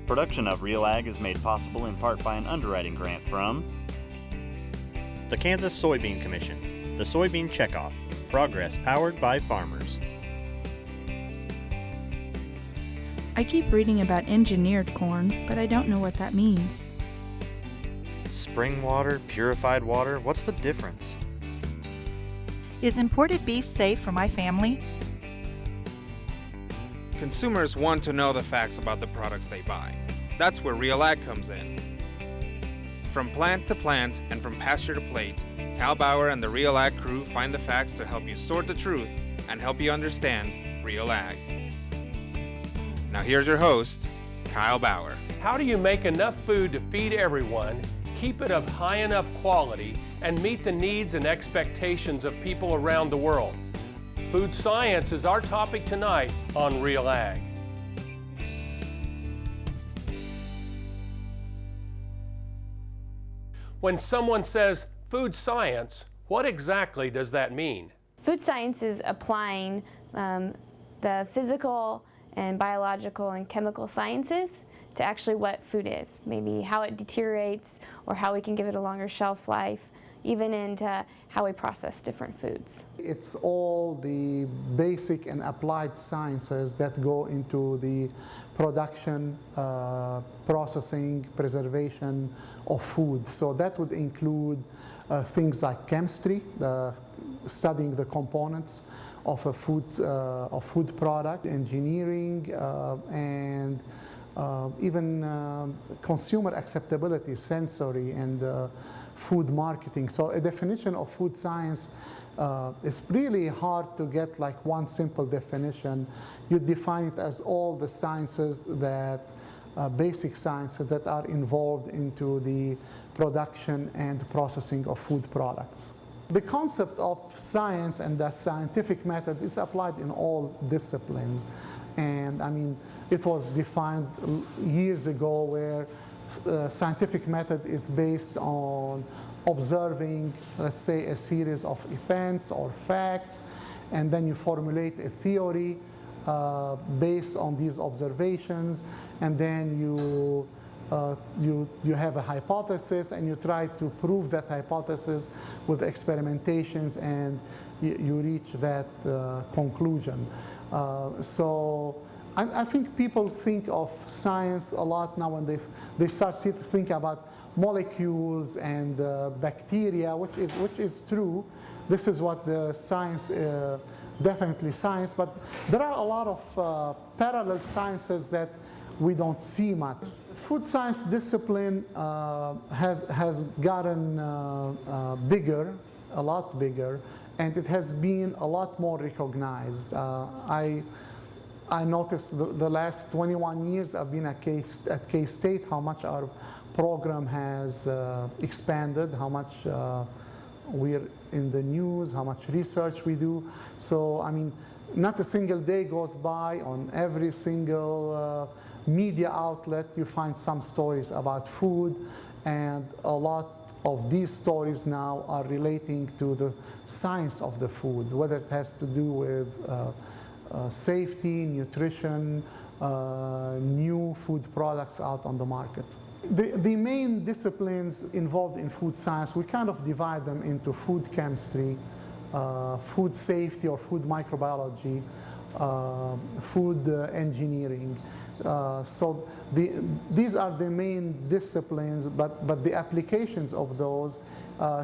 Production of Real Ag is made possible in part by an underwriting grant from the Kansas Soybean Commission, the Soybean Checkoff, progress powered by farmers. I keep reading about engineered corn, but I don't know what that means. Spring water, purified water, what's the difference? Is imported beef safe for my family? Consumers want to know the facts about the products they buy. That's where Real Ag comes in. From plant to plant and from pasture to plate, Kyle Bauer and the Real Ag crew find the facts to help you sort the truth and help you understand Real Ag. Now here's your host, Kyle Bauer. How do you make enough food to feed everyone, keep it of high enough quality, and meet the needs and expectations of people around the world? Food science is our topic tonight on Real Ag. When someone says food science, what exactly does that mean? Food science is applying the physical and biological and chemical sciences to actually what food is, maybe how it deteriorates or how we can give it a longer shelf life, even into how we process different foods. It's all the basic and applied sciences that go into the production, processing, preservation of food. So that would include things like chemistry, studying the components of a food product, engineering, and even consumer acceptability, sensory, and food marketing. So a definition of food science, it's really hard to get like one simple definition. You define it as all the sciences that, basic sciences that are involved into the production and processing of food products. The concept of science and the scientific method is applied in all disciplines. And I mean, it was defined years ago where scientific method is based on observing, let's say, a series of events or facts, and then you formulate a theory based on these observations, and then you have a hypothesis, and you try to prove that hypothesis with experimentations, and you reach that conclusion. So I think people think of science a lot now when they start to think about molecules and bacteria, which is true. This is what the science, definitely science, but there are a lot of parallel sciences that we don't see much. Food science discipline has gotten bigger, a lot bigger, and it has been a lot more recognized. I noticed the last 21 years I've been at K-State how much our program has expanded, how much we're in the news, how much research we do. So, I mean, not a single day goes by on every single media outlet you find some stories about food, and a lot of these stories now are relating to the science of the food, whether it has to do with safety, nutrition, new food products out on the market. The main disciplines involved in food science, we kind of divide them into food chemistry, food safety or food microbiology, food engineering. So these are the main disciplines, but the applications of those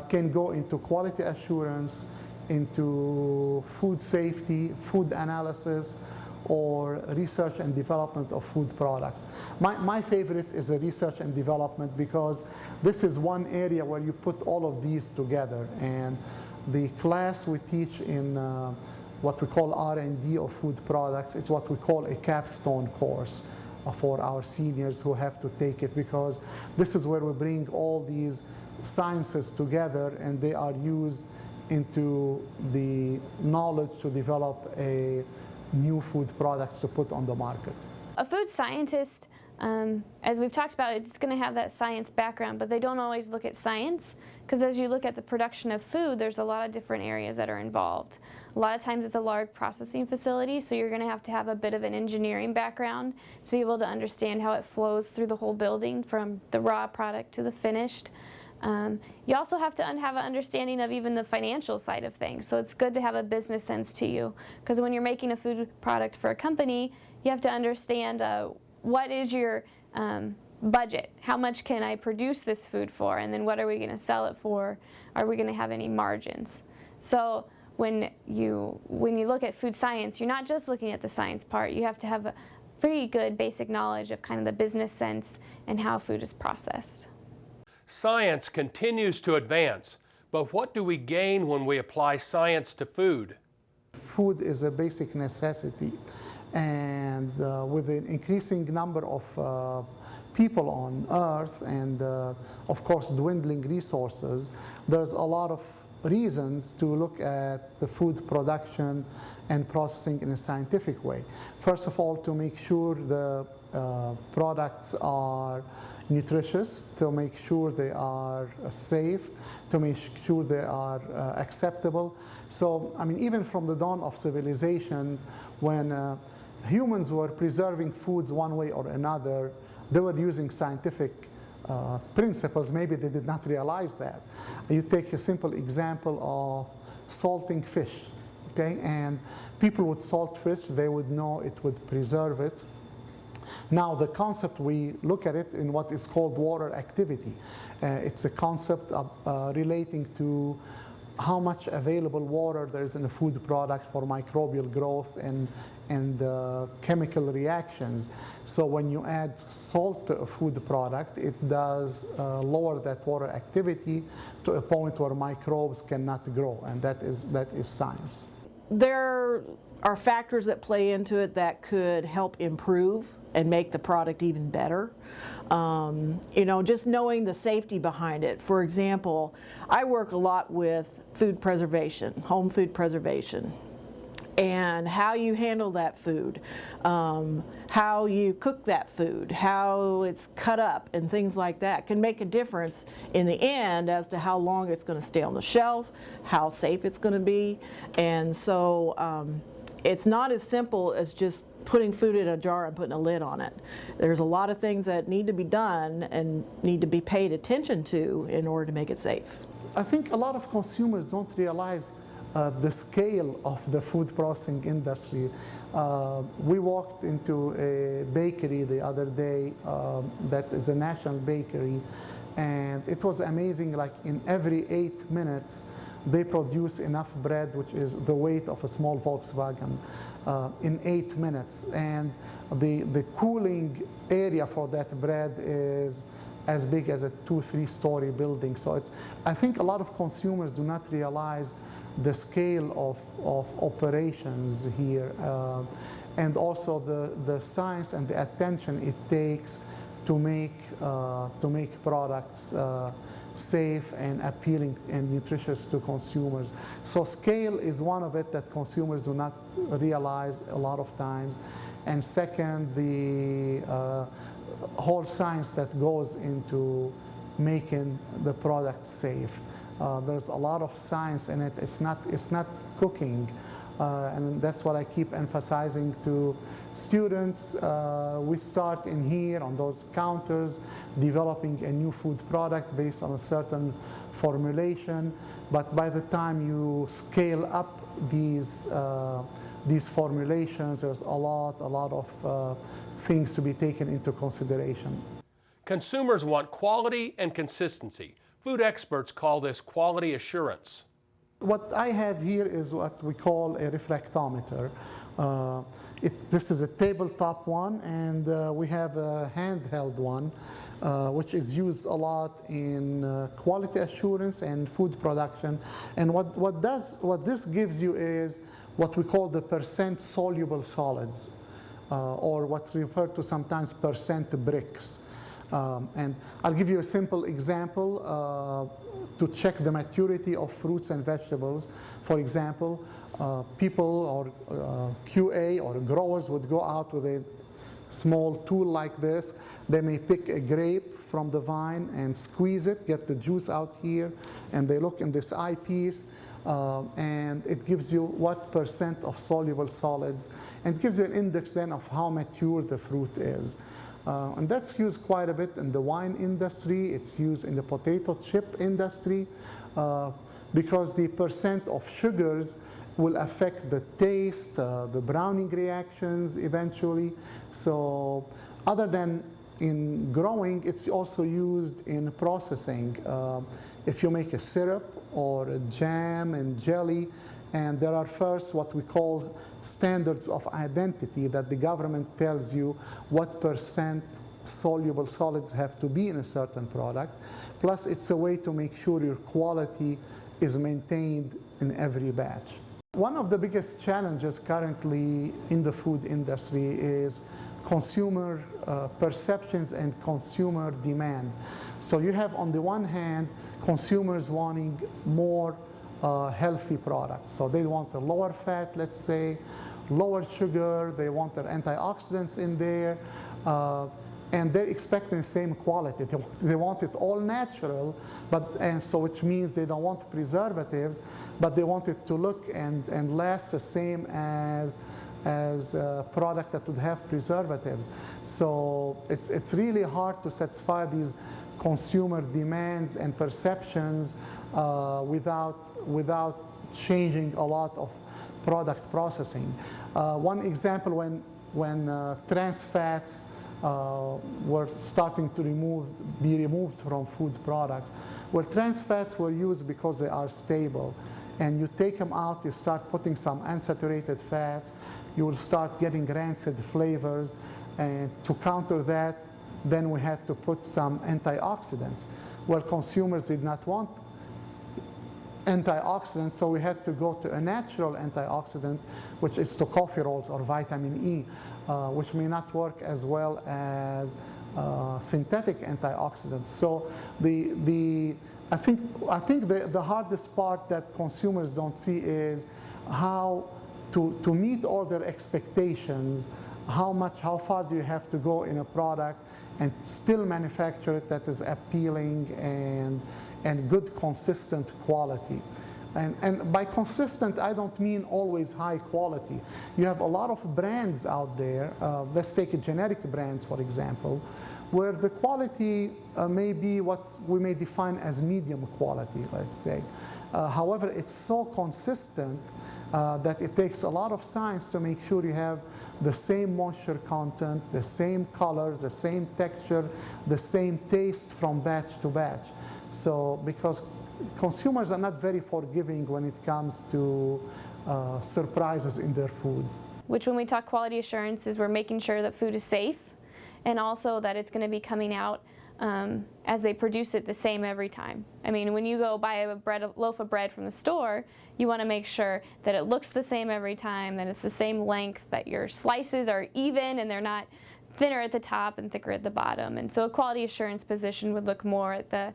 can go into quality assurance, into food safety, food analysis, or research and development of food products. My favorite is the research and development, because this is one area where you put all of these together. And the class we teach in what we call R&D of food products, it's what we call a capstone course for our seniors who have to take it, because this is where we bring all these sciences together and they are used into the knowledge to develop a new food products to put on the market. A food scientist as we've talked about, it's going to have that science background, but they don't always look at science, because as you look at the production of food, there's a lot of different areas that are involved. A lot of times it's a large processing facility, so you're going to have a bit of an engineering background to be able to understand how it flows through the whole building from the raw product to the finished. You also have to have an understanding of even the financial side of things, so it's good to have a business sense to you, because when you're making a food product for a company, you have to understand what is your budget? How much can I produce this food for? And then what are we going to sell it for? Are we going to have any margins? So when you look at food science, you're not just looking at the science part. You have to have a pretty good basic knowledge of kind of the business sense and how food is processed. Science continues to advance, but what do we gain when we apply science to food? Food is a basic necessity. And with an increasing number of people on Earth and, of course, dwindling resources, there's a lot of reasons to look at the food production and processing in a scientific way. First of all, to make sure the products are nutritious, to make sure they are safe, to make sure they are acceptable. So, I mean, even from the dawn of civilization, when humans were preserving foods one way or another, they were using scientific principles. Maybe they did not realize that. You take a simple example of salting fish, okay? And people would salt fish, they would know it would preserve it. Now, the concept, we look at it in what is called water activity. It's a concept of, relating to how much available water there is in a food product for microbial growth and chemical reactions. So when you add salt to a food product, it does lower that water activity to a point where microbes cannot grow, and that is science. There are factors that play into it that could help improve and make the product even better. You know, just knowing the safety behind it. For example, I work a lot with food preservation, home food preservation, and how you handle that food, how you cook that food, how it's cut up, and things like that can make a difference in the end as to how long it's going to stay on the shelf, how safe it's going to be. And so it's not as simple as just putting food in a jar and putting a lid on it. There's a lot of things that need to be done and need to be paid attention to in order to make it safe. I think a lot of consumers don't realize the scale of the food processing industry. We walked into a bakery the other day that is a national bakery, and it was amazing. Like in every 8 minutes, they produce enough bread, which is the weight of a small Volkswagen, in 8 minutes. And the cooling area for that bread is as big as a 2-3 story building. So I think a lot of consumers do not realize the scale of operations here, and also the science and the attention it takes to make products safe and appealing and nutritious to consumers. So scale is one of it that consumers do not realize a lot of times. And second, the whole science that goes into making the product safe. There's a lot of science in it. It's not cooking. And that's what I keep emphasizing to students. We start in here on those counters, developing a new food product based on a certain formulation. But by the time you scale up these formulations, there's a lot of things to be taken into consideration. Consumers want quality and consistency. Food experts call this quality assurance. What I have here is what we call a refractometer. This is a tabletop one, and we have a handheld one, which is used a lot in quality assurance and food production. And what this gives you is what we call the percent soluble solids, or what's referred to sometimes percent bricks. And I'll give you a simple example to check the maturity of fruits and vegetables. For example, people or QA or growers would go out with a small tool like this. They may pick a grape from the vine and squeeze it, get the juice out here, and they look in this eyepiece, and it gives you what % of soluble solids, and gives you an index then of how mature the fruit is. And that's used quite a bit in the wine industry. It's used in the potato chip industry because the % of sugars will affect the taste, the browning reactions eventually. So other than in growing, it's also used in processing. If you make a syrup or a jam and jelly, and there are first what we call standards of identity that the government tells you what % soluble solids have to be in a certain product. Plus, it's a way to make sure your quality is maintained in every batch. One of the biggest challenges currently in the food industry is consumer perceptions and consumer demand. So you have on the one hand consumers wanting more healthy products. So they want a lower fat, let's say, lower sugar, they want their antioxidants in there, and they're expecting the same quality. They want it all natural, and so which means they don't want preservatives, but they want it to look and last the same as a product that would have preservatives. So it's really hard to satisfy these consumer demands and perceptions without changing a lot of product processing. One example, when trans fats were starting to be removed from food products, well, trans fats were used because they are stable. And you take them out, you start putting some unsaturated fats, you will start getting rancid flavors. And to counter that, then we had to put some antioxidants. Well, consumers did not want antioxidants, so we had to go to a natural antioxidant, which is tocopherols or vitamin E, which may not work as well as synthetic antioxidants. So I think the hardest part that consumers don't see is how to meet all their expectations, how far do you have to go in a product and still manufacture it that is appealing and good consistent quality. And by consistent, I don't mean always high quality. You have a lot of brands out there, let's take generic brands for example, where the quality may be what we may define as medium quality, let's say. However, it's so consistent that it takes a lot of science to make sure you have the same moisture content, the same color, the same texture, the same taste from batch to batch. So because consumers are not very forgiving when it comes to surprises in their food. Which when we talk quality assurance is we're making sure that food is safe and also that it's going to be coming out as they produce it the same every time. I mean, when you go buy a loaf of bread from the store, you want to make sure that it looks the same every time, that it's the same length, that your slices are even and they're not thinner at the top and thicker at the bottom. And so a quality assurance position would look more at the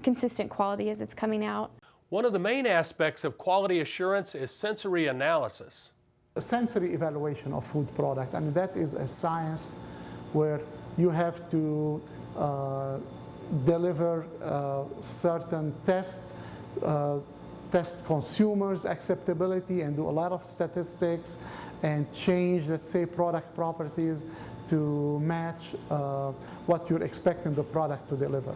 consistent quality as it's coming out. One of the main aspects of quality assurance is sensory analysis. A sensory evaluation of food product, I mean, that is a science where you have to deliver certain tests, test consumers' acceptability and do a lot of statistics and change, let's say, product properties to match what you're expecting the product to deliver.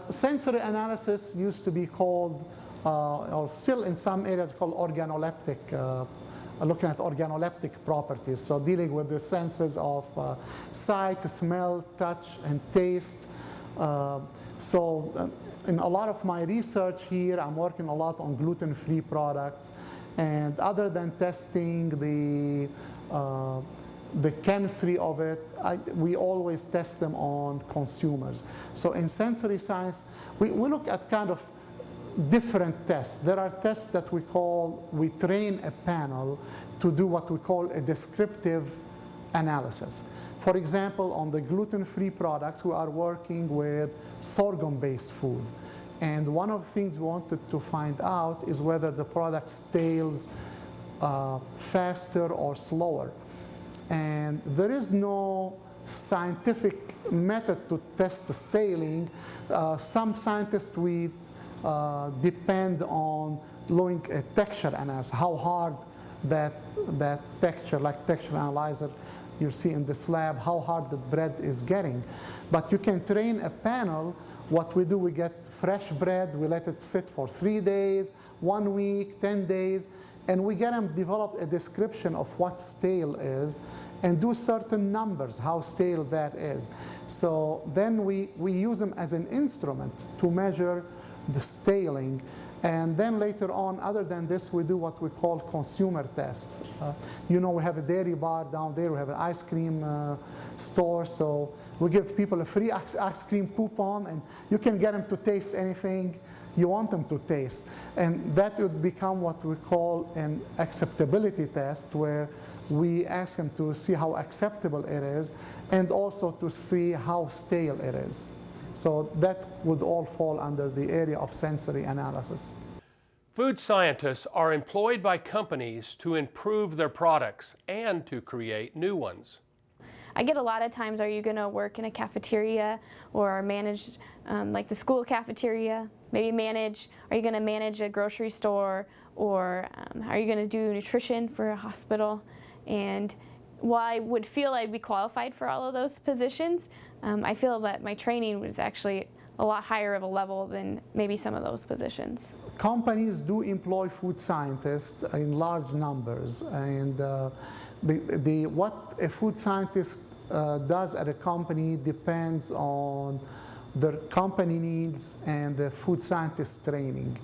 Sensory analysis used to be called, or still in some areas called organoleptic, looking at organoleptic properties, so dealing with the senses of sight, smell, touch, and taste. In a lot of my research here, I'm working a lot on gluten-free products, and other than testing the chemistry of it, we always test them on consumers. So in sensory science, we look at kind of different tests. There are tests that we train a panel to do what we call a descriptive analysis. For example, on the gluten-free products, we are working with sorghum-based food. And one of the things we wanted to find out is whether the product stales faster or slower. and there is no scientific method to test the staling. Some scientists we depend on looking at texture analysis, how hard that texture, like texture analyzer you see in this lab, how hard the bread is getting. But you can train a panel. What we do, we get fresh bread, we let it sit for 3 days, 1 week, 10 days, and we get them develop a description of what stale is and do certain numbers, how stale that is. So then we use them as an instrument to measure the staling. And then later on, other than this, we do what we call consumer tests. You know, we have a dairy bar down there, we have an ice cream store, so we give people a free ice cream coupon, and you can get them to taste anything you want them to taste. And that would become what we call an acceptability test, where we ask them to see how acceptable it is, and also to see how stale it is. So that would all fall under the area of sensory analysis. Food scientists are employed by companies to improve their products and to create new ones. I get a lot of times, are you going to work in a cafeteria or manage like the school cafeteria? Maybe are you going to manage a grocery store, or are you going to do nutrition for a hospital? And while I would feel I'd be qualified for all of those positions, I feel that my training was actually a lot higher of a level than maybe some of those positions. Companies do employ food scientists in large numbers, and what a food scientist does at a company depends on the company needs and the food scientist training.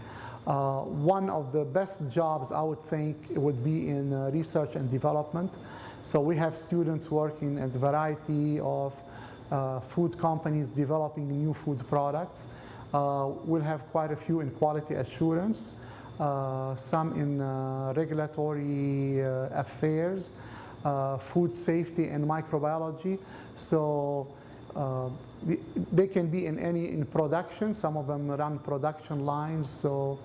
One of the best jobs I would think would be in research and development. So we have students working at a variety of food companies developing new food products. We'll have quite a few in quality assurance, some in regulatory affairs, food safety and microbiology. So they can be in production. Some of them run production lines. So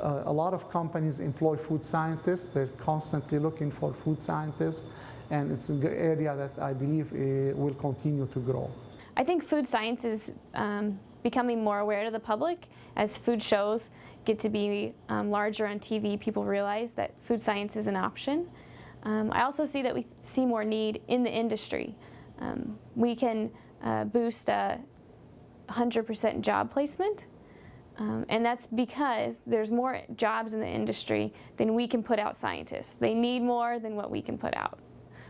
a lot of companies employ food scientists. They're constantly looking for food scientists, and it's an area that I believe will continue to grow. I think food science is becoming more aware to the public. As food shows get to be larger on TV, people realize that food science is an option. I also see that we see more need in the industry. We can boost 100% job placement, and that's because there's more jobs in the industry than we can put out scientists. They need more than what we can put out.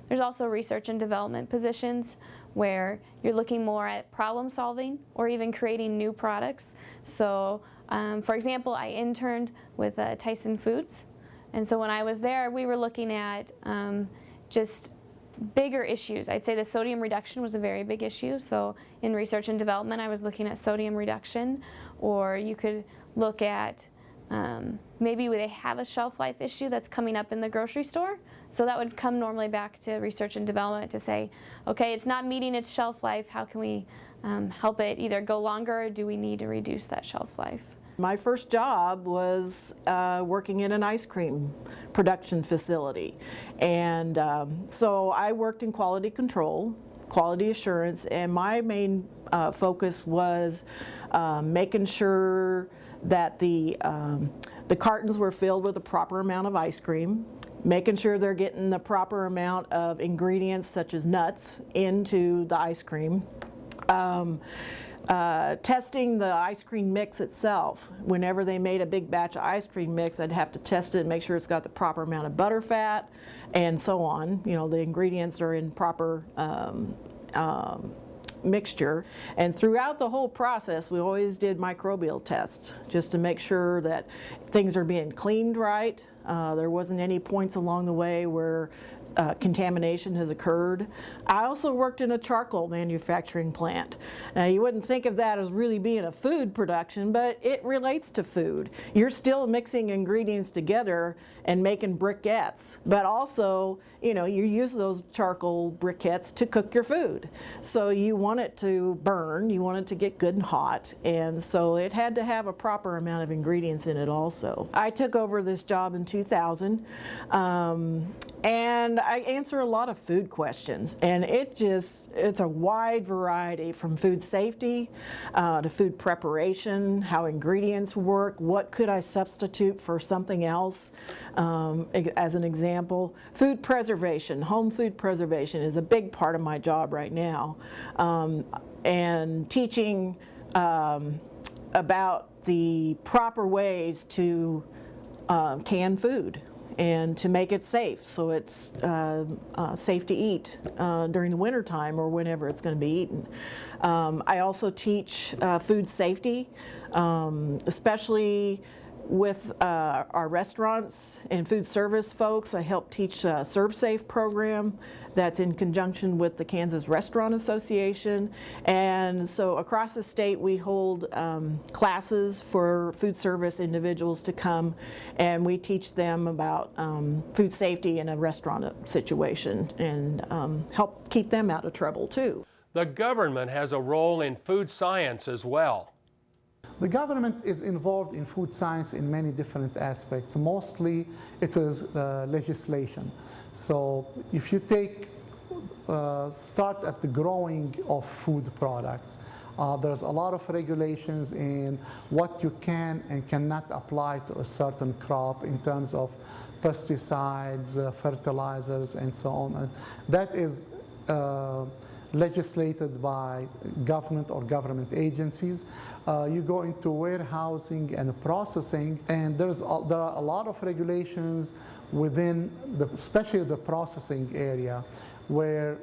There's also research and development positions where you're looking more at problem solving or even creating new products. So for example, I interned with Tyson Foods, and so when I was there, we were looking at just bigger issues. I'd say the sodium reduction was a very big issue. So in research and development, I was looking at sodium reduction, or you could look at maybe they have a shelf life issue that's coming up in the grocery store. So that would come normally back to research and development to say, okay, it's not meeting its shelf life. How can we help it either go longer, or do we need to reduce that shelf life? My first job was working in an ice cream production facility. And so I worked in quality control, quality assurance, and my main focus was making sure that the cartons were filled with the proper amount of ice cream, making sure they're getting the proper amount of ingredients such as nuts into the ice cream. Testing the ice cream mix itself. Whenever they made a big batch of ice cream mix, I'd have to test it and make sure it's got the proper amount of butter fat and so on. You know, the ingredients are in proper mixture. And throughout the whole process, we always did microbial tests just to make sure that things are being cleaned right. There wasn't any points along the way where contamination has occurred. I also worked in a charcoal manufacturing plant. Now, you wouldn't think of that as really being a food production, but it relates to food. You're still mixing ingredients together and making briquettes, but also, you know, you use those charcoal briquettes to cook your food. So you want it to burn, you want it to get good and hot, and so it had to have a proper amount of ingredients in it also. I took over this job in 2000. And I answer a lot of food questions, and it's a wide variety, from food safety to food preparation, how ingredients work, what could I substitute for something else, as an example. Food preservation, home food preservation is a big part of my job right now, and teaching about the proper ways to can food and to make it safe, so it's safe to eat during the winter time or whenever it's going to be eaten. I also teach food safety, especially with our restaurants and food service folks. I help teach a ServSafe program that's in conjunction with the Kansas Restaurant Association. And so across the state we hold classes for food service individuals to come, and we teach them about food safety in a restaurant situation, and help keep them out of trouble too. The government has a role in food science as well. The government is involved in food science in many different aspects. Mostly it is legislation. So if you start at the growing of food products, there's a lot of regulations in what you can and cannot apply to a certain crop in terms of pesticides, fertilizers, and so on. And that is legislated by government or government agencies. You go into warehousing and processing, and there are a lot of regulations within, especially the processing area, where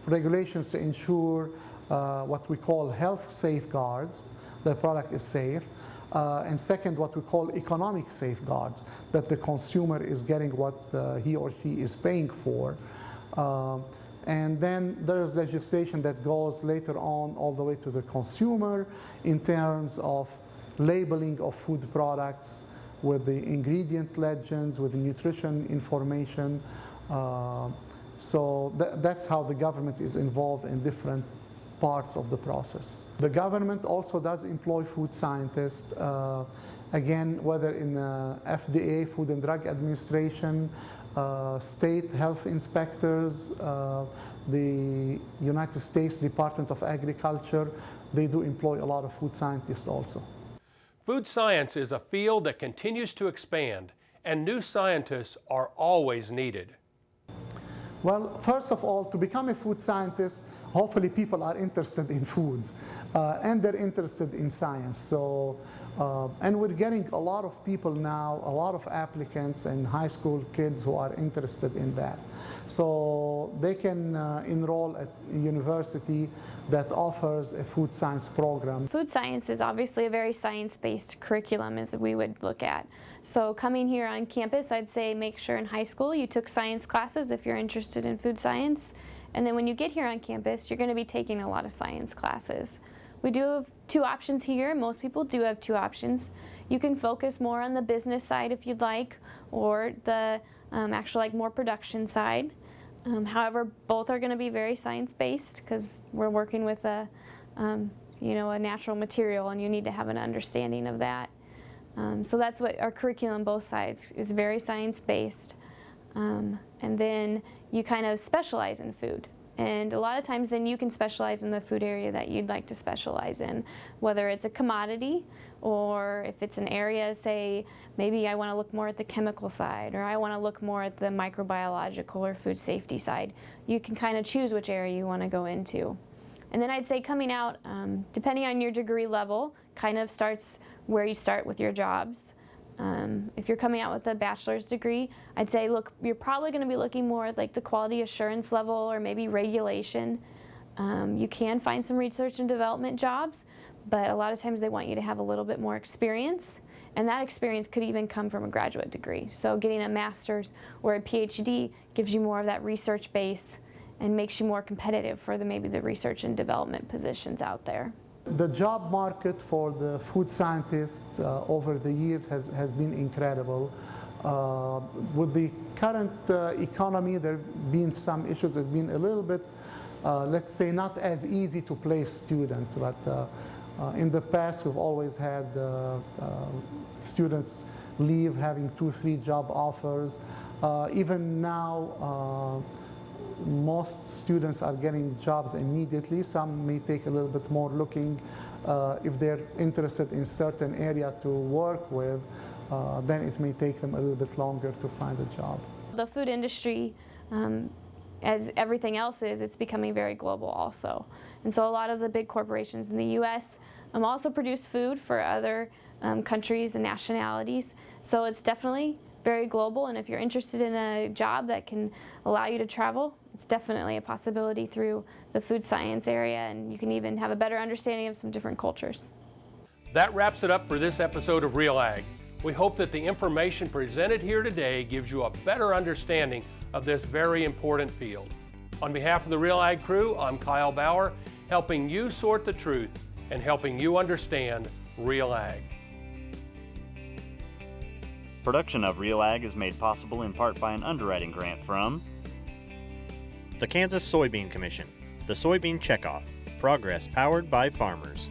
regulations to ensure what we call health safeguards, the product is safe, and second, what we call economic safeguards, that the consumer is getting what he or she is paying for. And then there's legislation that goes later on all the way to the consumer in terms of labeling of food products with the ingredient legends, with the nutrition information. So that's how the government is involved in different parts of the process. The government also does employ food scientists, again, whether in FDA, Food and Drug Administration, state health inspectors, the United States Department of Agriculture, they do employ a lot of food scientists also. Food science is a field that continues to expand, and new scientists are always needed. Well, first of all, to become a food scientist, hopefully people are interested in food and they're interested in science. So, and we're getting a lot of people now, a lot of applicants and high school kids who are interested in that. So they can enroll at a university that offers a food science program. Food science is obviously a very science-based curriculum, as we would look at. So coming here on campus, I'd say make sure in high school you took science classes if you're interested in food science. And then when you get here on campus, you're going to be taking a lot of science classes. We do have two options here. Most people do have two options. You can focus more on the business side if you'd like, or the actual more production side. However, both are going to be very science-based because we're working with a natural material, and you need to have an understanding of that. So that's what our curriculum, both sides, is very science-based. And then you kind of specialize in food. And a lot of times then you can specialize in the food area that you'd like to specialize in, whether it's a commodity or if it's an area, say, maybe I want to look more at the chemical side, or I want to look more at the microbiological or food safety side. You can kind of choose which area you want to go into. And then I'd say coming out, depending on your degree level, kind of starts where you start with your jobs. If you're coming out with a bachelor's degree, I'd say, look, you're probably going to be looking more at the quality assurance level or maybe regulation. You can find some research and development jobs, but a lot of times they want you to have a little bit more experience, and that experience could even come from a graduate degree. So getting a master's or a PhD gives you more of that research base and makes you more competitive for maybe the research and development positions out there. The job market for the food scientists over the years has been incredible. With the current economy, there have been some issues. It's been a little bit, let's say, not as easy to place students. But in the past, we've always had students leave having 2-3 job offers. Even now, most students are getting jobs immediately. Some may take a little bit more looking. If they're interested in certain area to work with, then it may take them a little bit longer to find a job. The food industry, as everything else is, it's becoming very global also. And so a lot of the big corporations in the U.S. Also produce food for other countries and nationalities. So it's definitely very global, and if you're interested in a job that can allow you to travel, it's definitely a possibility through the food science area, and you can even have a better understanding of some different cultures. That wraps it up for this episode of Real Ag. We hope that the information presented here today gives you a better understanding of this very important field. On behalf of the Real Ag crew, I'm Kyle Bauer, helping you sort the truth and helping you understand Real Ag. Production of Real Ag is made possible in part by an underwriting grant from the Kansas Soybean Commission, the Soybean Checkoff, progress powered by farmers.